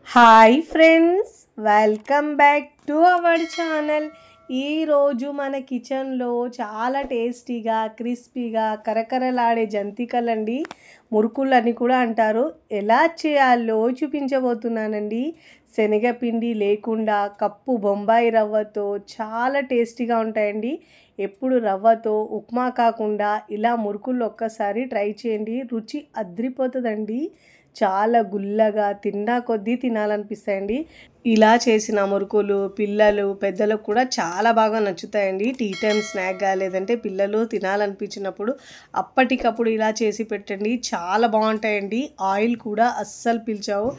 Hi friends, welcome back to our channel. ఈరోజు మన కిచెన్లో చాలా టేస్టీగా క్రిస్పీగా కరకరలాడే జంతికలండి, మురుకులు అని కూడా అంటారు, ఎలా చేయాలో చూపించబోతున్నానండి. శనగపిండి లేకుండా కప్పు బొంబాయి రవ్వతో చాలా టేస్టీగా ఉంటాయండి. ఎప్పుడు రవ్వతో ఉప్మా కాకుండా ఇలా మురుకులు ఒక్కసారి ట్రై చేయండి, రుచి అద్రిపోతుందండి. చాలా గుల్లగా తిన్నా కొద్దీ తినాలనిపిస్తాయండి. ఇలా చేసిన మురుకులు పిల్లలు పెద్దలకు కూడా చాలా బాగా నచ్చుతాయండి. టీ టైం స్నాక్గా లేదంటే పిల్లలు తినాలనిపించినప్పుడు అప్పటికప్పుడు ఇలా చేసి పెట్టండి, చాలా బాగుంటాయండి. ఆయిల్ కూడా అస్సలు పీల్చావు,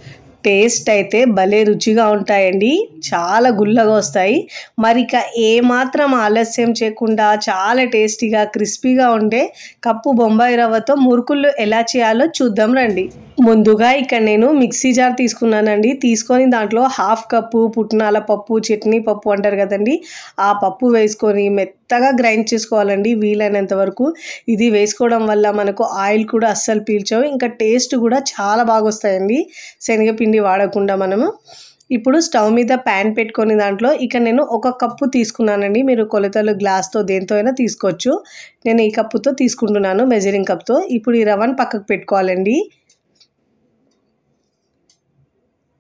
టేస్ట్ అయితే భలే రుచిగా ఉంటాయండి, చాలా గుల్లగా వస్తాయి. మరి ఇక ఏమాత్రం ఆలస్యం చేయకుండా చాలా టేస్టీగా క్రిస్పీగా ఉండే కప్పు బొంబాయి రవ్వతో మురుకులు ఎలా చేయాలో చూద్దాం రండి. ముందుగా ఇక్కడ నేను మిక్సీ జార్ తీసుకున్నానండి. తీసుకొని దాంట్లో హాఫ్ కప్పు పుట్నాల పప్పు, చట్నీ పప్పు అంటారు కదండి, ఆ పప్పు వేసుకొని మెత్తగా గ్రైండ్ చేసుకోవాలండి వీలైనంత వరకు. ఇది వేసుకోవడం వల్ల మనకు ఆయిల్ కూడా అస్సలు పీల్చవు, ఇంకా టేస్ట్ కూడా చాలా బాగా వస్తాయండి శనగపిండి వాడకుండా మనము. ఇప్పుడు స్టవ్ మీద ప్యాన్ పెట్టుకొని దాంట్లో ఇక నేను ఒక కప్పు తీసుకున్నానండి. మీరు కొలతలు గ్లాస్తో దేంతో అయినా తీసుకోవచ్చు. నేను ఈ కప్పుతో తీసుకుంటున్నాను, మెజరింగ్ కప్తో. ఇప్పుడు ఈ రవ్వను పక్కకు పెట్టుకోవాలండి.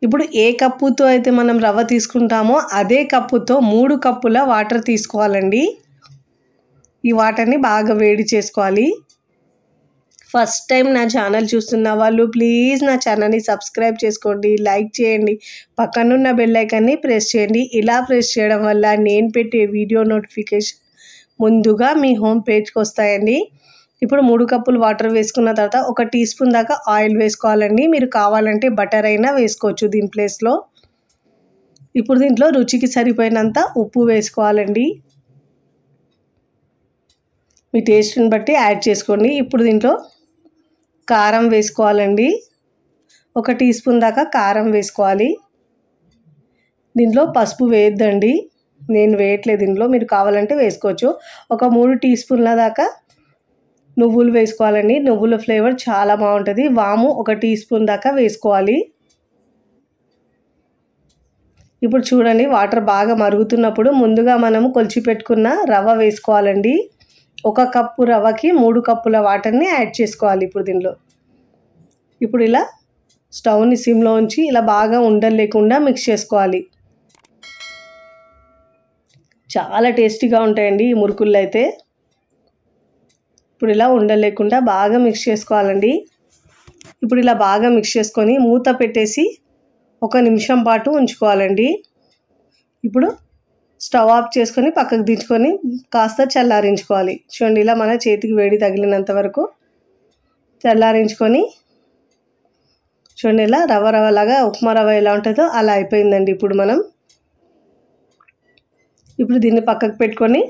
ఇప్పుడు ఏ కప్పుతో అయితే మనం రవ్వ తీసుకుంటామో అదే కప్పుతో 3 కప్పుల వాటర్ తీసుకోవాలండి. ఈ వాటర్ని బాగా వేడి చేసుకోవాలి. ఫస్ట్ టైం నా ఛానల్ చూస్తున్న వాళ్ళు ప్లీజ్ నా ఛానల్ని సబ్స్క్రైబ్ చేసుకోండి, లైక్ చేయండి, పక్కనున్న బెల్ ఐకాన్ని ప్రెస్ చేయండి. ఇలా ప్రెస్ చేయడం వల్ల నేను పెట్టే వీడియో నోటిఫికేషన్ ముందుగా మీ హోమ్ పేజ్కి వస్తాయండి. ఇప్పుడు 3 కప్పులు వాటర్ వేసుకున్న తర్వాత 1 టీ స్పూన్ దాకా ఆయిల్ వేసుకోవాలండి. మీరు కావాలంటే బటర్ అయినా వేసుకోవచ్చు దీని ప్లేస్లో. ఇప్పుడు దీంట్లో రుచికి సరిపోయినంత ఉప్పు వేసుకోవాలండి, మీ టేస్ట్ని బట్టి యాడ్ చేసుకోండి. ఇప్పుడు దీంట్లో కారం వేసుకోవాలండి, 1 టీ స్పూన్ దాకా కారం వేసుకోవాలి. దీంట్లో పసుపు వేయద్దండి, నేను వేయట్లేదు దీంట్లో, మీరు కావాలంటే వేసుకోవచ్చు. ఒక 3 టీ స్పూన్ల దాకా నువ్వులు వేసుకోవాలండి, నువ్వుల ఫ్లేవర్ చాలా బాగుంటుంది. వాము 1 టీ స్పూన్ దాకా వేసుకోవాలి. ఇప్పుడు చూడండి, వాటర్ బాగా మరుగుతున్నప్పుడు ముందుగా మనము కొలిచి పెట్టుకున్న రవ్వ వేసుకోవాలండి. 1 కప్పు రవ్వకి 3 కప్పుల వాటర్ని యాడ్ చేసుకోవాలి ఇప్పుడు దీనిలో. ఇప్పుడు ఇలా స్టవ్ని సిమ్లో ఉంచి ఇలా బాగా ఉండలు లేకుండా మిక్స్ చేసుకోవాలి. చాలా టేస్టీగా ఉంటాయండి ఈ మురుకుళ్ళు అయితే. ఇప్పుడు ఇలా ఉండలేకుండా బాగా మిక్స్ చేసుకోవాలండి. ఇప్పుడు ఇలా బాగా మిక్స్ చేసుకొని మూత పెట్టేసి 1 నిమిషం పాటు ఉంచుకోవాలండి. ఇప్పుడు స్టవ్ ఆఫ్ చేసుకొని పక్కకు దించుకొని కాస్త చల్లారించుకోవాలి. చూడండి, ఇలా మన చేతికి వేడి తగిలినంత వరకు చల్లారించుకొని, చూడండి ఇలా రవ్వ రవ్వలాగా ఉప్మా రవ్వ ఎలా ఉంటుందో అలా అయిపోయిందండి. ఇప్పుడు దీన్ని పక్కకు పెట్టుకొని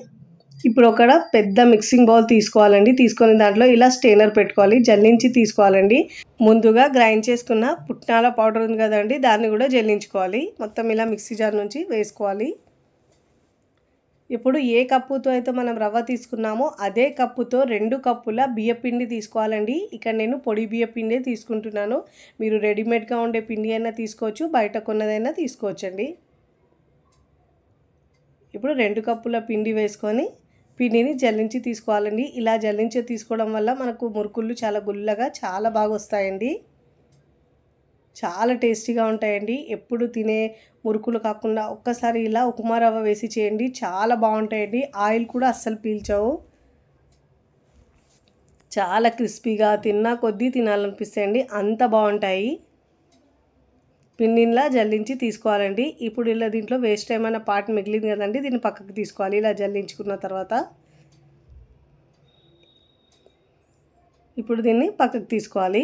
ఇప్పుడు ఒక పెద్ద మిక్సింగ్ బౌల్ తీసుకోవాలండి. తీసుకొని దాంట్లో ఇలా స్టెయినర్ పెట్టుకోవాలి, జల్లించి తీసుకోవాలండి. ముందుగా గ్రైండ్ చేసుకున్న పుట్నాల పౌడర్ ఉంది కదండి, దాన్ని కూడా జల్లించుకోవాలి. మొత్తం ఇలా మిక్సీ జార్ నుంచి వేసుకోవాలి. ఇప్పుడు ఏ కప్పుతో అయితే మనం రవ్వ తీసుకున్నామో అదే కప్పుతో 2 కప్పుల బియ్యపిండి తీసుకోవాలండి. ఇక్కడ నేను పొడి బియ్యపిండే తీసుకుంటున్నాను. మీరు రెడీమేడ్గా ఉండే పిండి అయినా తీసుకోవచ్చు, బయట కొన్నదైనా తీసుకోవచ్చండి. ఇప్పుడు 2 కప్పుల పిండి వేసుకొని పిండిని జల్లించి తీసుకోవాలండి. ఇలా జల్లించి తీసుకోవడం వల్ల మనకు మురుకులు చాలా గుల్లగా చాలా బాగా వస్తాయండి, చాలా టేస్టీగా ఉంటాయండి. ఎప్పుడు తినే మురుకులు కాకుండా ఒక్కసారి ఇలా ఉప్మా రవ్వ వేసి చేయండి, చాలా బాగుంటాయండి. ఆయిల్ కూడా అస్సలు పీల్చవు, చాలా క్రిస్పీగా తిన్నా కొద్దీ తినాలనిపిస్తాయండి, అంత బాగుంటాయి. పిండిలా జల్లించి తీసుకోవాలండి. ఇప్పుడు ఇలా దీంట్లో వేస్ట్ ఏమైనా పార్ట్ మిగిలింది కదండి, దీన్ని పక్కకు తీసుకోవాలి. ఇలా జల్లించుకున్న తర్వాత ఇప్పుడు దీన్ని పక్కకు తీసుకోవాలి.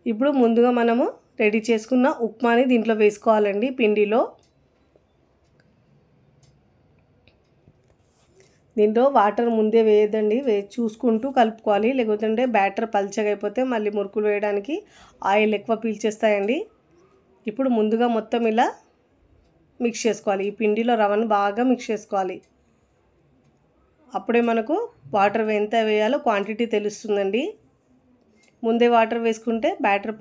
ఇప్పుడు ముందుగా మనము రెడీ చేసుకున్న ఉప్మాని దీంట్లో వేసుకోవాలండి పిండిలో. దీంట్లో వాటర్ ముందే వేయద్దండి, చూసుకుంటూ కలుపుకోవాలి, లేకపోతే బ్యాటర్ పల్చగా అయిపోతే మళ్ళీ మురుకులు వేయడానికి ఆయిల్ ఎక్కువ పీల్చేస్తాయండి. ఇప్పుడు ముందుగా మొత్తం ఇలా మిక్స్ చేసుకోవాలి, ఈ పిండిలో రవ్వను బాగా మిక్స్ చేసుకోవాలి. అప్పుడే మనకు వాటర్ ఎంత వేయాలో క్వాంటిటీ తెలుస్తుందండి. ముందే వాటర్ వేసుకుంటే బ్యాటర్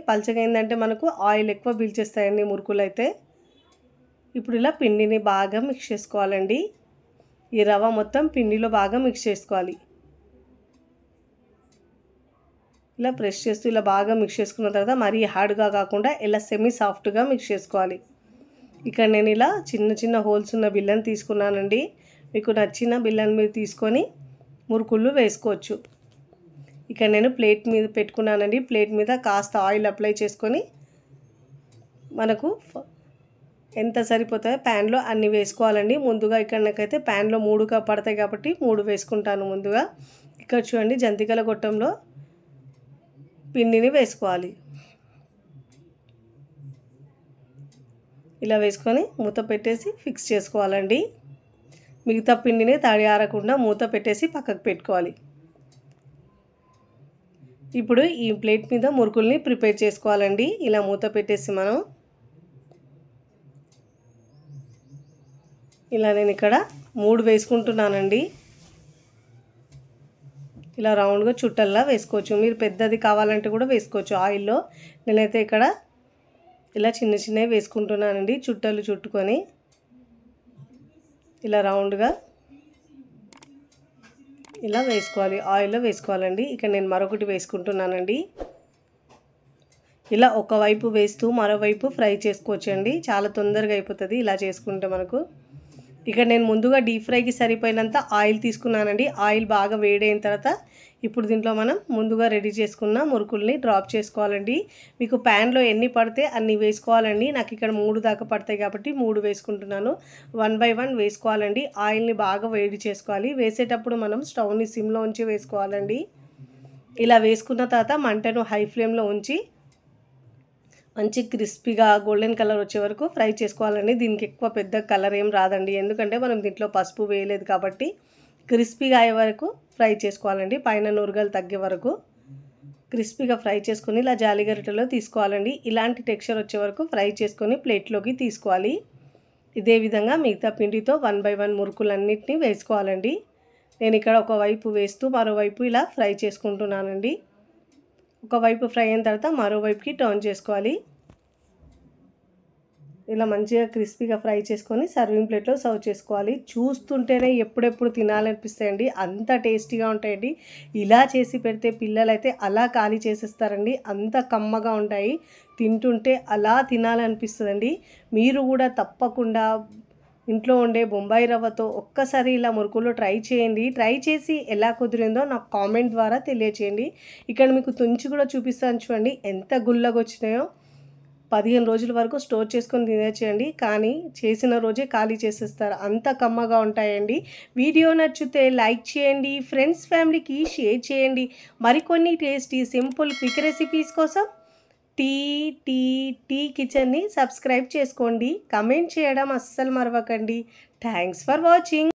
పల్చగైందంటే మనకు ఆయిల్ ఎక్కువ పీల్చేస్తాయండి మురుకులు అయితే. ఇప్పుడు ఇలా పిండిని బాగా మిక్స్ చేసుకోవాలండి. ఈ రవ్వ మొత్తం పిండిలో బాగా మిక్స్ చేసుకోవాలి. ఇలా ప్రెస్ చేస్తూ ఇలా బాగా మిక్స్ చేసుకున్న తర్వాత మరీ హార్డ్గా కాకుండా ఇలా సెమీ సాఫ్ట్గా మిక్స్ చేసుకోవాలి. ఇక్కడ నేను ఇలా చిన్న చిన్న హోల్స్ ఉన్న బిళ్ళని తీసుకున్నానండి. మీకు నచ్చిన బిళ్ళని మీరు తీసుకొని మురుకుళ్ళు వేసుకోవచ్చు. ఇక్కడ నేను ప్లేట్ మీద పెట్టుకున్నానండి. ప్లేట్ మీద కాస్త ఆయిల్ అప్లై చేసుకొని మనకు ఎంత సరిపోతాయో ప్యాన్లో అన్నీ వేసుకోవాలండి. ముందుగా ఇక్కడ నాకైతే ప్యాన్లో 3 పడతాయి కాబట్టి 3 వేసుకుంటాను ముందుగా. ఇక్కడ చూడండి జంతికల గొట్టంలో పిండిని వేసుకోవాలి. ఇలా వేసుకొని మూత పెట్టేసి ఫిక్స్ చేసుకోవాలండి. మిగతా పిండిని తడి ఆరకుండా మూత పెట్టేసి పక్కకు పెట్టుకోవాలి. ఇప్పుడు ఈ ప్లేట్ మీద మురుకుల్ని ప్రిపేర్ చేసుకోవాలండి. ఇలా మూత పెట్టేసి మనం ఇలా నేను ఇక్కడ 3 వేసుకుంటున్నానండి. ఇలా రౌండ్గా చుట్టల్లా వేసుకోవచ్చు. మీరు పెద్దది కావాలంటే కూడా వేసుకోవచ్చు ఆయిల్లో. నేనైతే ఇక్కడ ఇలా చిన్న చిన్నవి వేసుకుంటున్నానండి. చుట్టలు చుట్టుకొని ఇలా రౌండ్గా ఇలా వేసుకోవాలి, ఆయిల్లో వేసుకోవాలండి. ఇక్కడ నేను మరొకటి వేసుకుంటున్నానండి. ఇలా ఒకవైపు వేస్తూ మరోవైపు ఫ్రై చేసుకోవచ్చండి. చాలా తొందరగా అయిపోతుంది ఇలా చేసుకుంటే మనకు. ఇక్కడ నేను ముందుగా డీప్ ఫ్రైకి సరిపోయినంత ఆయిల్ తీసుకున్నానండి. ఆయిల్ బాగా వేడైన తర్వాత ఇప్పుడు దీంట్లో మనం ముందుగా రెడీ చేసుకున్న మురుకుల్ని డ్రాప్ చేసుకోవాలండి. మీకు ప్యాన్లో ఎన్ని పడితే అన్ని వేసుకోవాలండి. నాకు ఇక్కడ 3 దాకా పడతాయి కాబట్టి 3 వేసుకుంటున్నాను. 1 బై 1 వేసుకోవాలండి. ఆయిల్ని బాగా వేడి చేసుకోవాలి. వేసేటప్పుడు మనం స్టవ్ని సిమ్లో ఉంచి వేసుకోవాలండి. ఇలా వేసుకున్న తర్వాత మంటను హై ఫ్లేమ్లో ఉంచి మంచి క్రిస్పీగా గోల్డెన్ కలర్ వచ్చే వరకు ఫ్రై చేసుకోవాలండి. దీనికి ఎక్కువ పెద్ద కలర్ ఏం రాదండి, ఎందుకంటే మనం దీంట్లో పసుపు వేయలేదు కాబట్టి. క్రిస్పీగా అయ్యే వరకు ఫ్రై చేసుకోవాలండి. పైన నురగలు తగ్గే వరకు క్రిస్పీగా ఫ్రై చేసుకొని ఇలా జాలిగరిటెలో తీసుకోవాలండి. ఇలాంటి టెక్స్చర్ వచ్చే వరకు ఫ్రై చేసుకొని ప్లేట్లోకి తీసుకోవాలి. ఇదే విధంగా మిగతా పిండితో 1 బై 1 మురుకులన్నింటినీ వేసుకోవాలండి. నేను ఇక్కడ ఒకవైపు వేస్తూ మరోవైపు ఇలా ఫ్రై చేసుకుంటున్నానండి. ఒకవైపు ఫ్రై అయిన తర్వాత మరోవైపుకి టర్న్ చేసుకోవాలి. ఇలా మంచిగా క్రిస్పీగా ఫ్రై చేసుకొని సర్వింగ్ ప్లేట్లో సర్వ్ చేసుకోవాలి. చూస్తుంటేనే ఎప్పుడెప్పుడు తినాలనిపిస్తాయండి, అంత టేస్టీగా ఉంటాయండి. ఇలా చేసి పెడితే పిల్లలైతే అలా ఖాళీ చేసేస్తారండి, అంత కమ్మగా ఉంటాయి. తింటుంటే అలా తినాలనిపిస్తుందండి. మీరు కూడా తప్పకుండా ఇంట్లో ఉండే బొంబాయి రవ్వతో ఒక్కసారి ఇలా మురుకులు ట్రై చేయండి. ట్రై చేసి ఎలా కుదిరిందో నాకు కామెంట్ ద్వారా తెలియచేయండి. ఇక్కడ మీకు తుంచి కూడా చూపిస్తాను చూడండి, ఎంత గుల్లగా వచ్చినాయో. 15 రోజుల వరకు స్టోర్ చేసుకొని తినేసేయండి, కానీ చేసిన రోజే ఖాళీ చేసేస్తారు, అంత కమ్మగా ఉంటాయండి. వీడియో నచ్చితే లైక్ చేయండి, ఫ్రెండ్స్ ఫ్యామిలీకి షేర్ చేయండి. మరికొన్ని టేస్టీ సింపుల్ క్విక్ రెసిపీస్ కోసం టీ కిచెన్ని సబ్స్క్రైబ్ చేసుకోండి. కమెంట్ చేయడం అస్సలు మరవకండి. Thanks for watching.